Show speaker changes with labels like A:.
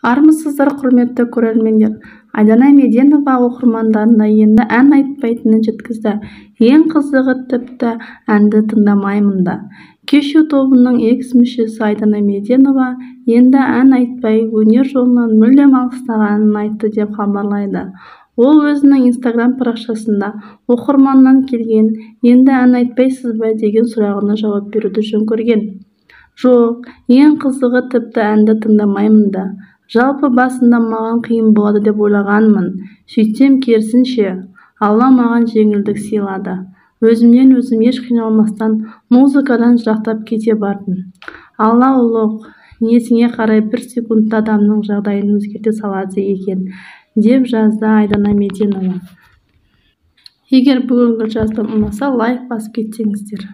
A: Армысыздар, құрметті көрермендер. Айдана Меденова оқырмандарына енді ән айтпайтынын жеткізді. Ең қызығы, тіпті әнді тыңдамаймын да. Кешью тобының экс-мүшесі Айдана Меденова енді ән айтпай, өнер жолынан мүлдем алыстағанын айтты деп хабарлайды. Ол өзінің Instagram парақшасында оқырманнан келген "енді ән айтпайсыз ба?" деген сұрағына жауап беруді жөн көрген. Жоқ, ең қызығы, тіпті әнді тыңдамаймын да. Жалпы басында маған қиын болады деп ойлағанмын. Сөйтсем керісінше, Алла маған жеңілдік сыйлады. Өзімнен өзім еш қиналмастан музыкадан жырақтап кете бардым. Алла ұлық, несіне қарай бір секундта адамның жағдайын өзгерте салады екен, деп жазды Айдана Меденова. Егер бүгінгі жазбам ұнаса, лайк басып кетсеңіздер.